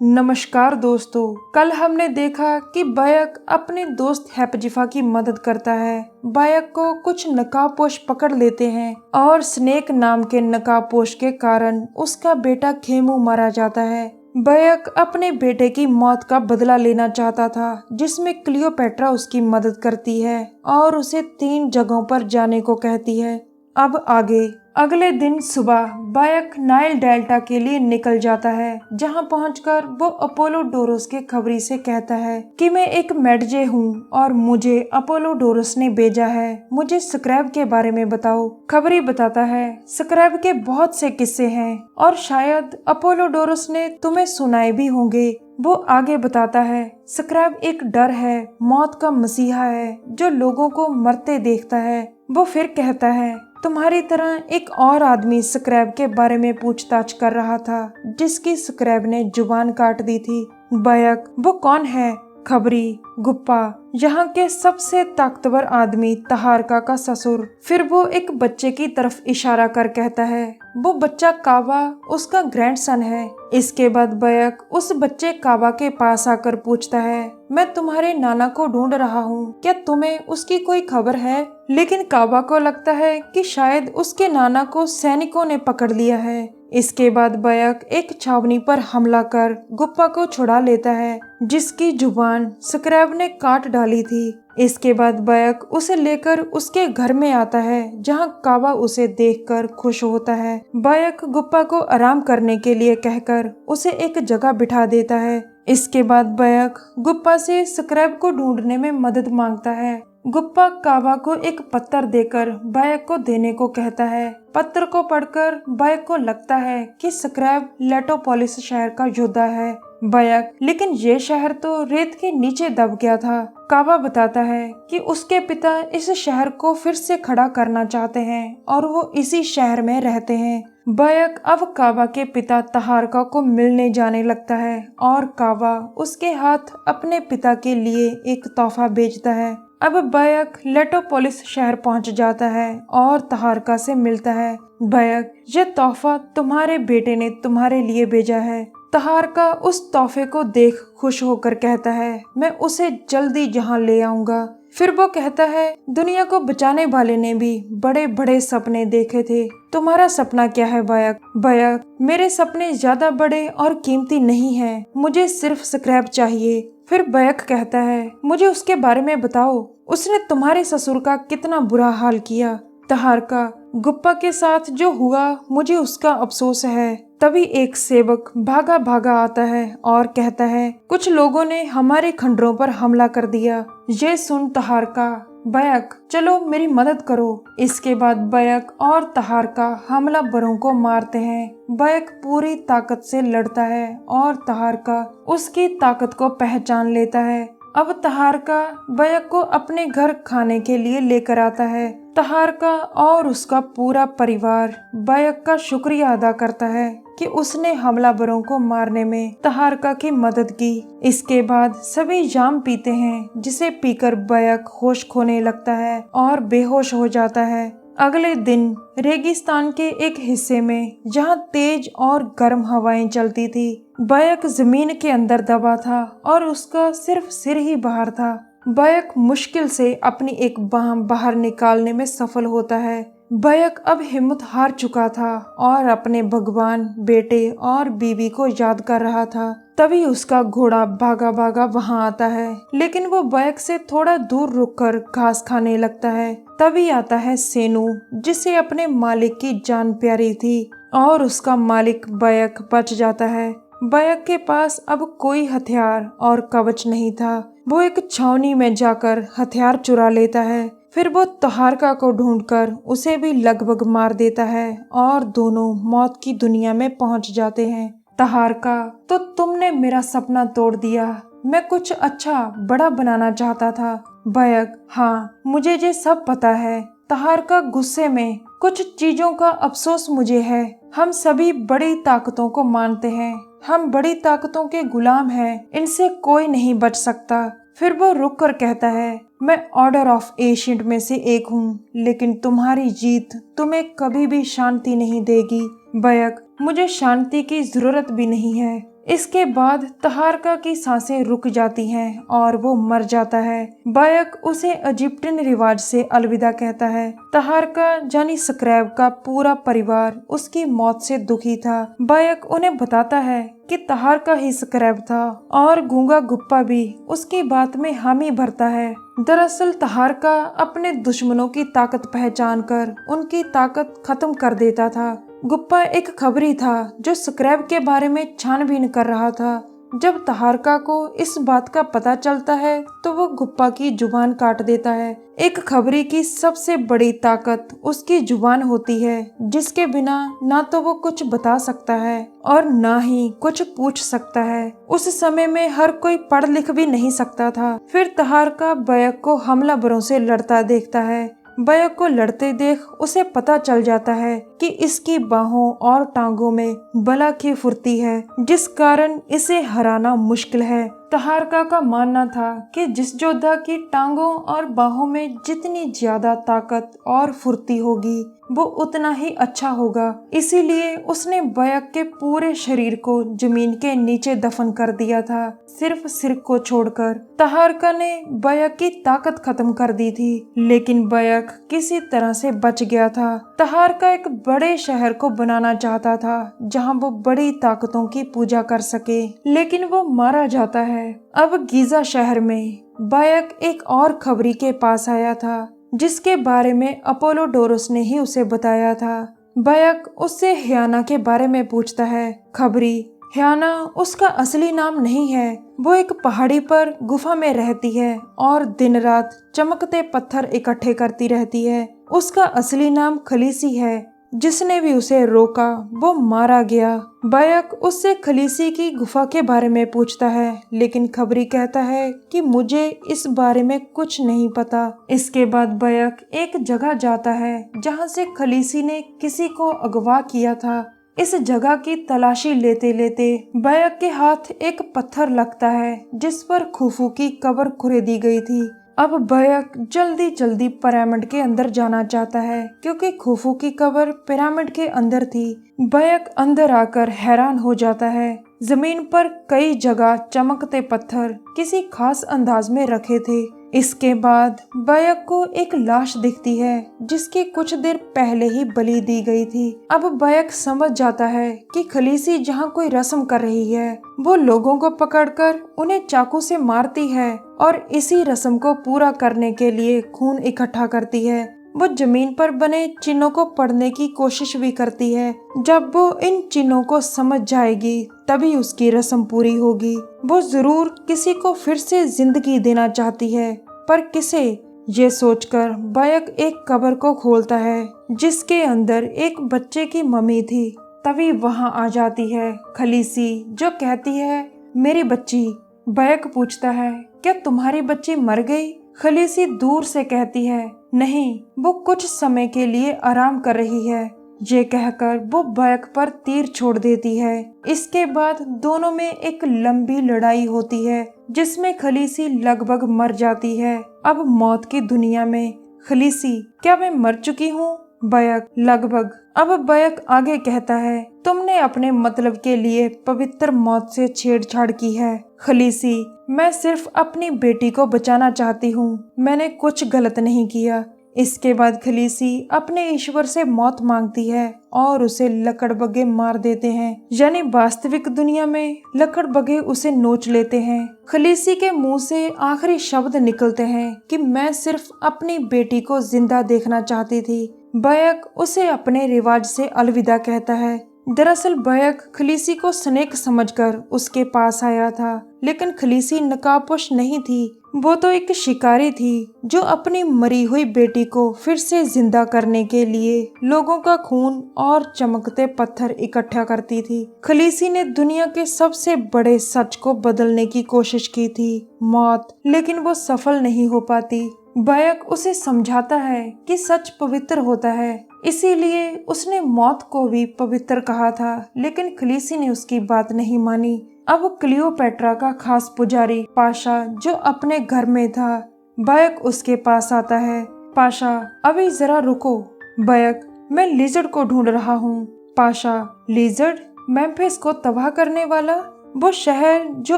नमस्कार दोस्तों। कल हमने देखा कि बायक अपने दोस्त हैप्जिफा की मदद करता है। बायक को कुछ नकाबपोश पकड़ लेते हैं और स्नेक नाम के नकाबपोश के कारण उसका बेटा खेमू मारा जाता है। बायक अपने बेटे की मौत का बदला लेना चाहता था, जिसमें क्लियोपेट्रा उसकी मदद करती है और उसे 3 जगहों पर जाने को कहती है। अब आगे। अगले दिन सुबह बायक नाइल डेल्टा के लिए निकल जाता है, जहां पहुंचकर वो अपोलोडोरस के खबरी से कहता है कि मैं एक मेडजे हूँ और मुझे अपोलोडोरस ने भेजा है, मुझे स्क्रैब के बारे में बताओ। खबरी बताता है स्क्रैब के बहुत से किस्से हैं और शायद अपोलोडोरस ने तुम्हें सुनाए भी होंगे। वो आगे बताता है स्क्रैब एक डर है, मौत का मसीहा है जो लोगों को मरते देखता है। वो फिर कहता है तुम्हारी तरह एक और आदमी स्क्रैब के बारे में पूछताछ कर रहा था, जिसकी स्क्रैब ने जुबान काट दी थी। बायक वो कौन है? खबरी गुप्पा, यहाँ के सबसे ताकतवर आदमी तहारका का ससुर। फिर वो एक बच्चे की तरफ इशारा कर कहता है वो बच्चा कावा उसका ग्रैंडसन है। इसके बाद बायक उस बच्चे कावा के पास आकर पूछता है मैं तुम्हारे नाना को ढूंढ रहा हूँ, क्या तुम्हें उसकी कोई खबर है? लेकिन कावा को लगता है कि शायद उसके नाना को सैनिकों ने पकड़ लिया है। इसके बाद बायक एक छावनी पर हमला कर गुप्पा को छुड़ा लेता है, जिसकी जुबान स्क्रैब ने काट डाली थी। इसके बाद बायक उसे लेकर उसके घर में आता है, जहां कावा उसे देखकर खुश होता है। बायक गुप्पा को आराम करने के लिए कहकर उसे एक जगह बिठा देता है। इसके बाद बायक गुप्पा से स्क्रैब को ढूंढने में मदद मांगता है। गुप्पा कावा को एक पत्थर देकर बायक को देने को कहता है। पत्र को पढ़कर बायक को लगता है कि स्क्रैब लेटोपोलिस शहर का योद्धा है। बायक लेकिन ये शहर तो रेत के नीचे दब गया था। कावा बताता है कि उसके पिता इस शहर को फिर से खड़ा करना चाहते हैं और वो इसी शहर में रहते हैं। बायक अब कावा के पिता तहारका को मिलने जाने लगता है और कावा उसके हाथ अपने पिता के लिए एक तोहफा भेजता है। अब बायक लेटोपोलिस शहर पहुंच जाता है और तहारका से मिलता है। बायक ये तोहफा तुम्हारे बेटे ने तुम्हारे लिए भेजा है। तहारका उस तोहफे को देख खुश होकर कहता है मैं उसे जल्दी यहाँ ले आऊंगा। फिर वो कहता है दुनिया को बचाने वाले ने भी बड़े बड़े सपने देखे थे, तुम्हारा सपना क्या है बायक? बायक मेरे सपने ज्यादा बड़े और कीमती नहीं हैं, मुझे सिर्फ स्क्रैब चाहिए। फिर बायक कहता है मुझे उसके बारे में बताओ, उसने तुम्हारे ससुर का कितना बुरा हाल किया। तहारका गुप्पा के साथ जो हुआ मुझे उसका अफसोस है। तभी एक सेवक भागा भागा आता है और कहता है कुछ लोगों ने हमारे खंडरों पर हमला कर दिया। ये सुन तहारका बायक चलो मेरी मदद करो। इसके बाद बायक और तहारका हमलावरों को मारते हैं। बायक पूरी ताकत से लड़ता है और तहारका उसकी ताकत को पहचान लेता है। अब तहारका बायक को अपने घर खाने के लिए लेकर आता है। तहारका और उसका पूरा परिवार बायक का शुक्रिया अदा करता है कि उसने हमलावरों को मारने में तहारका की मदद की। इसके बाद सभी जाम पीते हैं, जिसे पीकर बायक होश खोने लगता है और बेहोश हो जाता है। अगले दिन रेगिस्तान के एक हिस्से में, जहां तेज और गर्म हवाएं चलती थी, बायक जमीन के अंदर दबा था और उसका सिर्फ सिर ही बाहर था। बायक मुश्किल से अपनी एक बाह बाहर निकालने में सफल होता है। बायक अब हिम्मत हार चुका था और अपने भगवान, बेटे और बीवी को याद कर रहा था। तभी उसका घोड़ा भागा भागा वहां आता है, लेकिन वो बायक से थोड़ा दूर रुककर घास खाने लगता है। तभी आता है सेनू, जिसे अपने मालिक की जान प्यारी थी और उसका मालिक बायक बच जाता है। बायक के पास अब कोई हथियार और कवच नहीं था। वो एक छावनी में जाकर हथियार चुरा लेता है। फिर वो तहारका को ढूंढकर उसे भी लगभग मार देता है और दोनों मौत की दुनिया में पहुंच जाते हैं। तहारका तो तुमने मेरा सपना तोड़ दिया, मैं कुछ अच्छा बड़ा बनाना चाहता था। बायक हाँ मुझे ये सब पता है। तहारका गुस्से में कुछ चीजों का अफसोस मुझे है। हम सभी बड़ी ताकतों को मानते हैं, हम बड़ी ताकतों के गुलाम हैं, इनसे कोई नहीं बच सकता। फिर वो रुक कर कहता है मैं ऑर्डर ऑफ एशियंट में से एक हूँ, लेकिन तुम्हारी जीत तुम्हें कभी भी शांति नहीं देगी। बायक मुझे शांति की जरूरत भी नहीं है, इसके बाद तहारका की सांसें रुक जाती हैं और वो मर जाता है। बायक उसे इजिप्टियन रिवाज से अलविदा कहता है। तहारका यानी स्क्रैब का पूरा परिवार उसकी मौत से दुखी था। बायक उन्हें बताता है कि तहारका ही स्क्रैब था और गूंगा गुप्पा भी उसकी बात में हामी भरता है। दरअसल तहारका अपने दुश्मनों की ताकत पहचान कर उनकी ताकत खत्म कर देता था। गुप्पा एक खबरी था जो स्क्रैब के बारे में छानबीन कर रहा था। जब तहारका को इस बात का पता चलता है तो वो गुप्पा की जुबान काट देता है। एक खबरी की सबसे बड़ी ताकत उसकी जुबान होती है, जिसके बिना ना तो वो कुछ बता सकता है और ना ही कुछ पूछ सकता है। उस समय में हर कोई पढ़ लिख भी नहीं सकता था। फिर तहारका बायक को हमलावरों से लड़ता देखता है। बायक को लड़ते देख उसे पता चल जाता है कि इसकी बाहों और टांगों में बला की फुर्ती है, जिस कारण इसे हराना मुश्किल है। तहारका का मानना था कि जिस योद्धा की टांगों और बाहों में जितनी ज्यादा ताकत और फुर्ती होगी वो उतना ही अच्छा होगा। इसीलिए उसने बायक के पूरे शरीर को जमीन के नीचे दफन कर दिया था, सिर्फ सिर को छोड़कर। तहारका ने बायक की ताकत खत्म कर दी थी, लेकिन बायक किसी तरह से बच गया था। तहारका एक बड़े शहर को बनाना चाहता था जहां वो बड़ी ताकतों की पूजा कर सके, लेकिन वो मारा जाता है। अब गीजा शहर में बायक एक और खबरी के पास आया था, जिसके बारे में अपोलोडोरस ने ही उसे बताया था। बायक उससे ह्याना के बारे में पूछता है। खबरी ह्याना उसका असली नाम नहीं है, वो एक पहाड़ी पर गुफा में रहती है और दिन रात चमकते पत्थर इकट्ठे करती रहती है। उसका असली नाम खलीसी है। जिसने भी उसे रोका वो मारा गया। बायक उससे खलीसी की गुफा के बारे में पूछता है, लेकिन खबरी कहता है कि मुझे इस बारे में कुछ नहीं पता। इसके बाद बायक एक जगह जाता है जहां से खलीसी ने किसी को अगवा किया था। इस जगह की तलाशी लेते लेते बायक के हाथ एक पत्थर लगता है जिस पर खुफू की कब्र खुरेदी गई थी। अब बायक जल्दी जल्दी पिरामिड के अंदर जाना चाहता है क्योंकि खुफू की कब्र पिरामिड के अंदर थी। बायक अंदर आकर हैरान हो जाता है। जमीन पर कई जगह चमकते पत्थर किसी खास अंदाज में रखे थे। इसके बाद बायक को एक लाश दिखती है जिसकी कुछ देर पहले ही बलि दी गई थी। अब बायक समझ जाता है कि खलीसी जहाँ कोई रस्म कर रही है वो लोगों को पकड़कर उन्हें चाकू से मारती है और इसी रस्म को पूरा करने के लिए खून इकट्ठा करती है। वो जमीन पर बने चिन्हों को पढ़ने की कोशिश भी करती है। जब वो इन चिन्हों को समझ जाएगी तभी उसकी रस्म पूरी होगी। वो जरूर किसी को फिर से जिंदगी देना चाहती है, पर किसे, ये सोचकर बायक एक कब्र को खोलता है जिसके अंदर एक बच्चे की मम्मी थी। तभी वहां आ जाती है खलीसी, जो कहती है मेरी बच्ची। बायक पूछता है क्या तुम्हारी बच्ची मर गई? खलीसी दूर से कहती है नहीं, वो कुछ समय के लिए आराम कर रही है। ये कहकर वो बायक पर तीर छोड़ देती है। इसके बाद दोनों में एक लंबी लड़ाई होती है जिसमें खलीसी लगभग मर जाती है। अब मौत की दुनिया में खलीसी, क्या मैं मर चुकी हूँ? बायक, लगभग। अब बायक आगे कहता है तुमने अपने मतलब के लिए पवित्र मौत से छेड़छाड़ की है। खलीसी, मैं सिर्फ अपनी बेटी को बचाना चाहती हूँ, मैंने कुछ गलत नहीं किया। इसके बाद खलीसी अपने ईश्वर से मौत मांगती है और उसे लकड़बग्गे मार देते हैं, यानी वास्तविक दुनिया में लकड़बग्गे उसे नोच लेते हैं। खलीसी के मुंह से आखिरी शब्द निकलते हैं कि मैं सिर्फ अपनी बेटी को जिंदा देखना चाहती थी। बायक उसे अपने रिवाज से अलविदा कहता है। दरअसल बायक खलीसी को स्नेक समझकर उसके पास आया था, लेकिन खलीसी नकाबपोश नहीं थी। वो तो एक शिकारी थी जो अपनी मरी हुई बेटी को फिर से जिंदा करने के लिए लोगों का खून और चमकते पत्थर इकट्ठा करती थी। खलीसी ने दुनिया के सबसे बड़े सच को बदलने की कोशिश की थी, मौत, लेकिन वो सफल नहीं हो पाती। बायक उसे समझाता है कि सच पवित्र होता है, इसीलिए उसने मौत को भी पवित्र कहा था, लेकिन खलीसी ने उसकी बात नहीं मानी। अब क्लियोपेट्रा का खास पुजारी पाशा, जो अपने घर में था, बायक उसके पास आता है। पाशा, अभी जरा रुको। बायक, मैं लिजर्ड को ढूंढ रहा हूँ। पाशा, लिजर्ड? मेम्फिस को तबाह करने वाला? वो शहर जो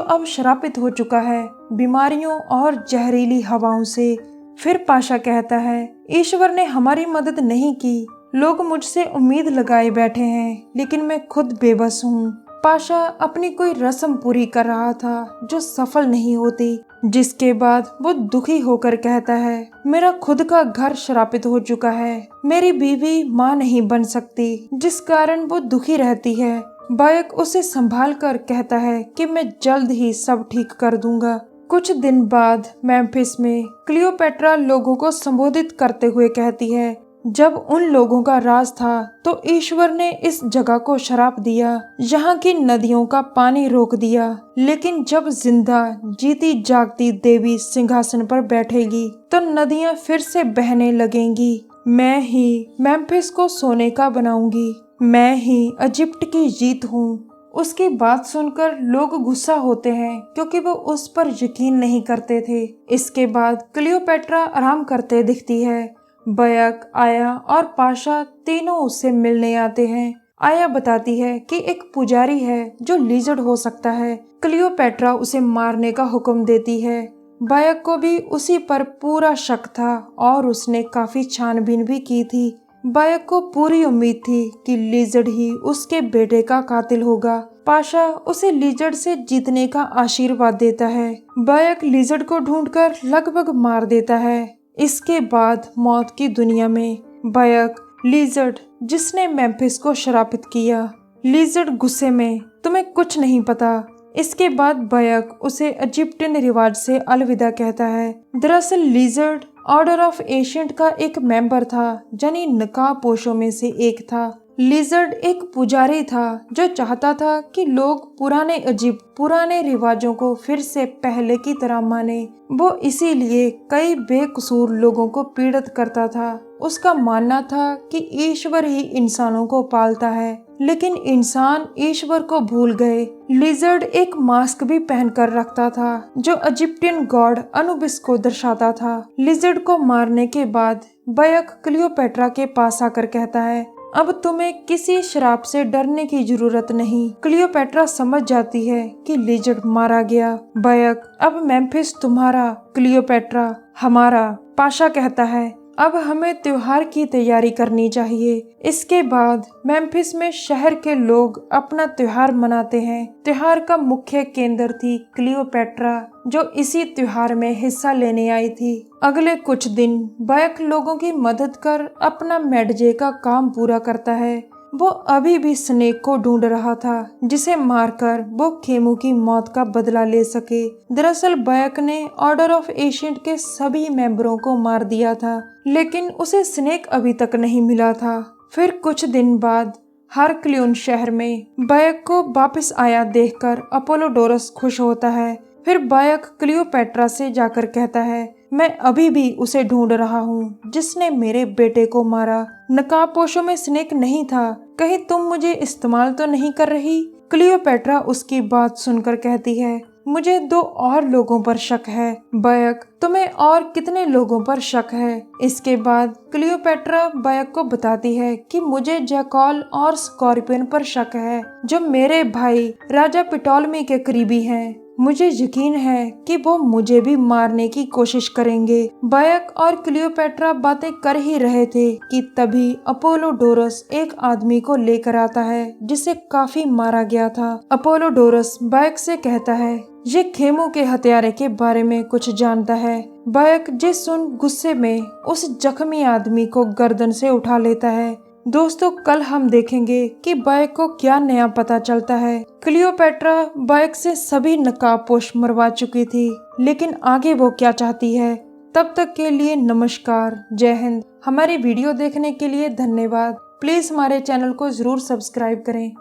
अब श्रापित हो चुका है बीमारियों और जहरीली हवाओं से। फिर पाशा कहता है, ईश्वर ने हमारी मदद नहीं की, लोग मुझसे उम्मीद लगाए बैठे हैं, लेकिन मैं खुद बेबस हूँ। पाशा अपनी कोई रस्म पूरी कर रहा था जो सफल नहीं होती, जिसके बाद वो दुखी होकर कहता है, मेरा खुद का घर श्रापित हो चुका है, मेरी बीवी माँ नहीं बन सकती, जिस कारण वो दुखी रहती है। बायक उसे संभाल कर कहता है कि मैं जल्द ही सब ठीक कर दूंगा। कुछ दिन बाद मेम्फिस में क्लियोपेट्रा लोगों को संबोधित करते हुए कहती है, जब उन लोगों का राज था तो ईश्वर ने इस जगह को श्राप दिया, यहाँ की नदियों का पानी रोक दिया, लेकिन जब जिंदा जीती जागती देवी सिंहासन पर बैठेगी तो नदियाँ फिर से बहने लगेंगी। मैं ही मेम्फिस को सोने का बनाऊंगी, मैं ही इजिप्ट की जीत हूँ। उसकी बात सुनकर लोग गुस्सा होते हैं क्योंकि वो उस पर यकीन नहीं करते थे। इसके बाद क्लियोपेट्रा आराम करते दिखती है। बायक, आया और पाशा तीनों उससे मिलने आते हैं। आया बताती है कि एक पुजारी है जो लिजर्ड हो सकता है। क्लियोपेट्रा उसे मारने का हुक्म देती है। बायक को भी उसी पर पूरा शक था और उसने काफी छानबीन भी की थी। बायक को पूरी उम्मीद थी कि लिजर्ड ही उसके बेटे का कातिल होगा। पाशा उसे लिजर्ड से जीतने का आशीर्वाद देता है। बायक लिजर्ड को ढूंढकर लगभग मार देता है। इसके बाद मौत की दुनिया में बायक, लिजर्ड जिसने मेम्फिस को श्रापित किया। लिजर्ड गुस्से में, तुम्हें कुछ नहीं पता। इसके बाद बायक उसे इजिप्टियन रिवाज से अलविदा कहता है। दरअसल लिजर्ड ऑर्डर ऑफ एशियंट का एक मेंबर था, यानी नकाबपोशों में से एक था। लिजर्ड एक पुजारी था जो चाहता था कि लोग पुराने इजिप्ट, पुराने रिवाजों को फिर से पहले की तरह माने। वो इसीलिए कई बेकसूर लोगों को पीड़ित करता था। उसका मानना था कि ईश्वर ही इंसानों को पालता है, लेकिन इंसान ईश्वर को भूल गए। लिजर्ड एक मास्क भी पहनकर रखता था जो इजिप्टियन गॉड अनुबिस को दर्शाता था। लिजर्ड को मारने के बाद बायक क्लियोपेट्रा के पास आकर कहता है, अब तुम्हें किसी श्राप से डरने की जरूरत नहीं। क्लियोपेट्रा समझ जाती है कि लिजर्ड मारा गया। बायक, अब मेम्फिस तुम्हारा, क्लियोपेट्रा हमारा। पाशा कहता है, अब हमें त्योहार की तैयारी करनी चाहिए। इसके बाद मेम्फिस में शहर के लोग अपना त्योहार मनाते हैं। त्योहार का मुख्य केंद्र थी क्लियोपेट्रा, जो इसी त्योहार में हिस्सा लेने आई थी। अगले कुछ दिन बायक लोगों की मदद कर अपना मेडजे का काम पूरा करता है। वो अभी भी स्नेक को ढूंढ रहा था जिसे मारकर वो खेमू की मौत का बदला ले सके। दरअसल बायक ने ऑर्डर ऑफ एशियंट के सभी मेंबरों को मार दिया था, लेकिन उसे स्नेक अभी तक नहीं मिला था। फिर कुछ दिन बाद हारक्लियन शहर में बायक को वापस आया देखकर अपोलोडोरस खुश होता है। फिर बायक क्लियोपेट्रा से जाकर कहता है, मैं अभी भी उसे ढूंढ रहा हूँ जिसने मेरे बेटे को मारा। नकाबपोशों में स्नेक नहीं था, कहीं तुम मुझे इस्तेमाल तो नहीं कर रही? क्लियोपेट्रा उसकी बात सुनकर कहती है, मुझे 2 और लोगों पर शक है। बायक, तुम्हें और कितने लोगों पर शक है? इसके बाद क्लियोपेट्रा बायक को बताती है कि मुझे जैकॉल और स्कॉर्पियन पर शक है, जो मेरे भाई राजा पिटोलमी के करीबी हैं। मुझे यकीन है कि वो मुझे भी मारने की कोशिश करेंगे। बायक और क्लियोपेट्रा बातें कर ही रहे थे कि तभी अपोलोडोरस एक आदमी को लेकर आता है जिसे काफी मारा गया था। अपोलोडोरस बायक से कहता है, ये खेमू के हत्यारे के बारे में कुछ जानता है। बायक जे सुन गुस्से में उस जख्मी आदमी को गर्दन से उठा लेता है। दोस्तों, कल हम देखेंगे कि बायक को क्या नया पता चलता है। क्लियोपेट्रा बायक से सभी नकाबपोश मरवा चुकी थी, लेकिन आगे वो क्या चाहती है? तब तक के लिए नमस्कार, जय हिंद। हमारी वीडियो देखने के लिए धन्यवाद। प्लीज हमारे चैनल को जरूर सब्सक्राइब करें।